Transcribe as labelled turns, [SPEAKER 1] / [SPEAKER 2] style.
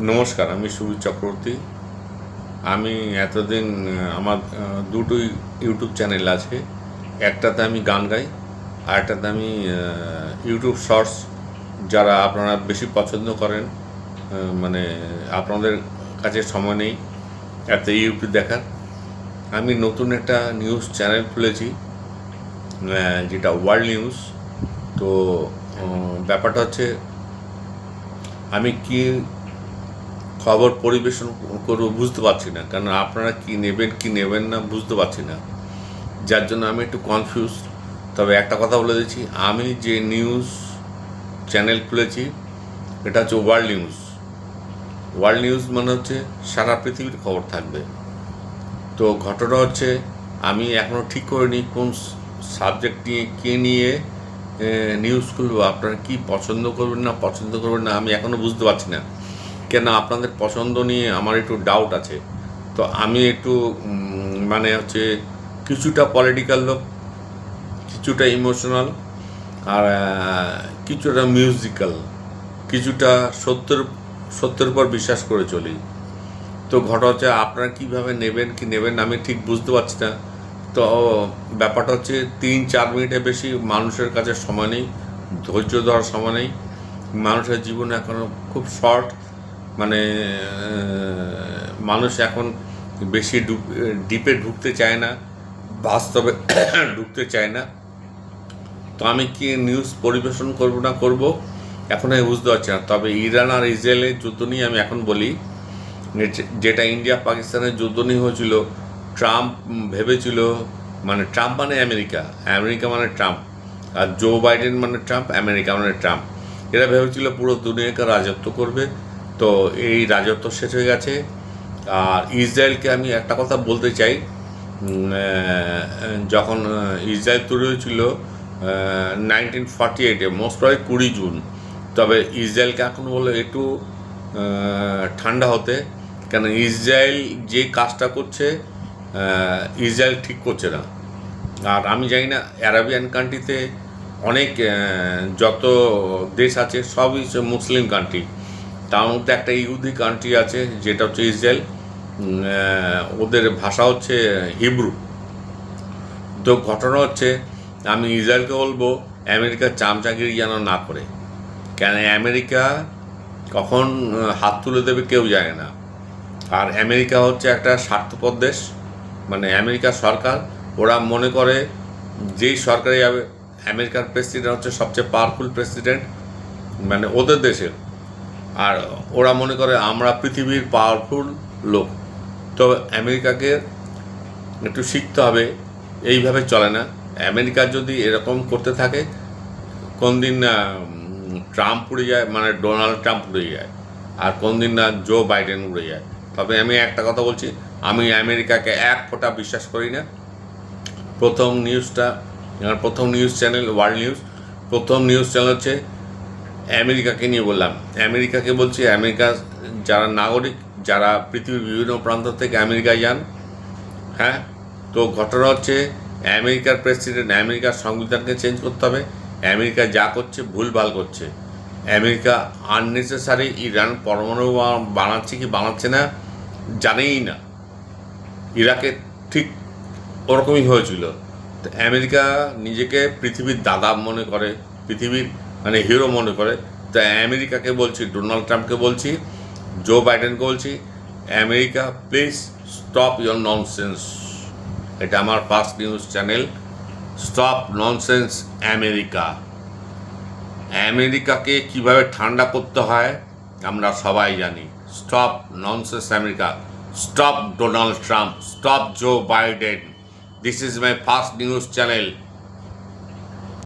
[SPEAKER 1] নমস্কার, আমি সুবীর চক্রবর্তী। আমি এতদিন আমার দুটোই ইউটিউব চ্যানেল আছে। একটাতে আমি গান গাই, আর একটাতে আমি ইউটিউব শর্টস, যারা আপনারা বেশি পছন্দ করেন, মানে আপনাদের কাছে সময় নেই এত ইউটিউব দেখার। আমি নতুন একটা নিউজ চ্যানেল খুলেছি, যেটা ওয়ার্ল্ড নিউজ। তো ব্যাপারটা হচ্ছে, আমি কি খবর পরিবেশন করবো বুঝতে পারছি না, কারণ আপনারা কি নেবেন কি নেবেন না বুঝতে পারছি না, যার জন্য আমি একটু কনফিউজ। তবে একটা কথা বলে দিচ্ছি, আমি যে নিউজ চ্যানেল খুলেছি এটা হচ্ছে ওয়ার্ল্ড নিউজ। ওয়ার্ল্ড নিউজ মানে হচ্ছে সারা পৃথিবীর খবর থাকবে। তো ঘটনা হচ্ছে, আমি এখনও ঠিক করিনি কোন সাবজেক্ট নিয়ে কে নিয়ে নিউজ খুলবো। আপনারা কি পছন্দ করবেন না পছন্দ করবেন না আমি এখনও বুঝতে পারছি না, কেন আপনাদের পছন্দ নিয়ে আমার একটু ডাউট আছে। তো আমি একটু মানে হচ্ছে কিছুটা পলিটিক্যাল লোক, কিছুটা ইমোশনাল, আর কিছুটা মিউজিক্যাল, কিছুটা সত্যের উপর বিশ্বাস করে চলি। তো ঘটনা হচ্ছে, আপনারা কীভাবে নেবেন কি নেবেন আমি ঠিক বুঝতে পারছি না। তো ব্যাপারটা হচ্ছে, 3-4 মিনিটের বেশি মানুষের কাছে সময় নেই, ধৈর্য ধরার সময় নেই। মানুষের জীবন এখনও খুব শর্ট, মানে মানুষ এখন বেশি ডিপে ঢুকতে চায় না, বাস্তবে ঢুকতে চায় না। তো আমি কি নিউজ পরিবেশন করব না করব এখন আমি বুঝতে পারছি না। তবে ইরান আর ইসরায়েলের যুদ্ধ নিয়ে আমি এখন বলি, যেটা ইন্ডিয়া পাকিস্তানের যুদ্ধ নিয়ে হয়েছিল। ট্রাম্প ভেবেছিল, মানে ট্রাম্প মানে আমেরিকা, আমেরিকা মানে ট্রাম্প, আর জো বাইডেন মানে ট্রাম্প, আমেরিকা মানে ট্রাম্প। এরা ভেবেছিল পুরো দুনিয়াকে রাজত্ব করবে। তো এই রাজত্ব শেষ হয়ে গেছে। আর ইসরায়েলকে আমি একটা কথা বলতে চাই, যখন ইসরায়েল তৈরি হয়েছিল 1948-এ, মোস্ট প্রবাবলি 20 জুন। তবে ইসরায়েলকে এখন বলে একটু ঠান্ডা হতে, কেন ইসরায়েল যে কাজটা করছে ইসরায়েল ঠিক করছে না। আর আমি জানি না, অ্যারাবিয়ান কান্ট্রিতে অনেক যত দেশ আছে সবই মুসলিম কান্ট্রি, তার মধ্যে একটা ইহুদি কান্ট্রি আছে যেটা হচ্ছে ইসরায়েল। ওদের ভাষা হচ্ছে হিব্রু। তো ঘটনা হচ্ছে, আমি ইসরায়েলকে বলবো আমেরিকার চামচাগিরি যেন না করে, কেন আমেরিকা কখন হাত তুলে দেবে কেউ জানে না। আর আমেরিকা হচ্ছে একটা স্বার্থপর দেশ, মানে আমেরিকার সরকার, ওরা মনে করে যেই সরকারি আমেরিকার প্রেসিডেন্ট হচ্ছে সবচেয়ে পাওয়ারফুল প্রেসিডেন্ট, মানে ওদের দেশের। আর ওরা মনে করে আমরা পৃথিবীর পাওয়ারফুল লোক। তো আমেরিকাকে একটু শিখতে হবে, এইভাবে চলে না। আমেরিকা যদি এরকম করতে থাকে, কোন দিন না ট্রাম্প উড়ে যায়, মানে ডোনাল্ড ট্রাম্প উড়ে যায়, আর কোন দিন না জো বাইডেন উড়ে যায়। তবে আমি একটা কথা বলছি, আমি আমেরিকাকে এক ফোঁটা বিশ্বাস করি না। প্রথম নিউজ চ্যানেল ওয়ার্ল্ড নিউজ, প্রথম নিউজ চ্যানেল হচ্ছে আমেরিকাকে নিয়ে বললাম। আমেরিকাকে বলছি, আমেরিকার যারা নাগরিক, যারা পৃথিবীর বিভিন্ন প্রান্ত থেকে আমেরিকায় যান, হ্যাঁ। তো ঘটনা হচ্ছে, আমেরিকার প্রেসিডেন্ট, আমেরিকার সংবিধানকে চেঞ্জ করতে হবে। আমেরিকা যা করছে ভুলভাল করছে। আমেরিকা আননেসেসারি ইরান পরমাণু বানাচ্ছে কি বানাচ্ছে না জানেই না। ইরাকে ঠিক ওরকমই হয়েছিল। তো আমেরিকা নিজেকে পৃথিবীর দাদা মনে করে, পৃথিবীর মানে হিরো মনে করে। তো আমেরিকাকে বলছি, ডোনাল্ড ট্রাম্পকে বলছি, জো বাইডেনকে বলছি, America please stop your nonsense. এটা আমার first news channel. Stop nonsense America. আমেরিকাকে কিভাবে ঠান্ডা করতে হয় আমরা সবাই জানি। Stop nonsense America. Stop Donald Trump. Stop Joe Biden. This is my first news channel.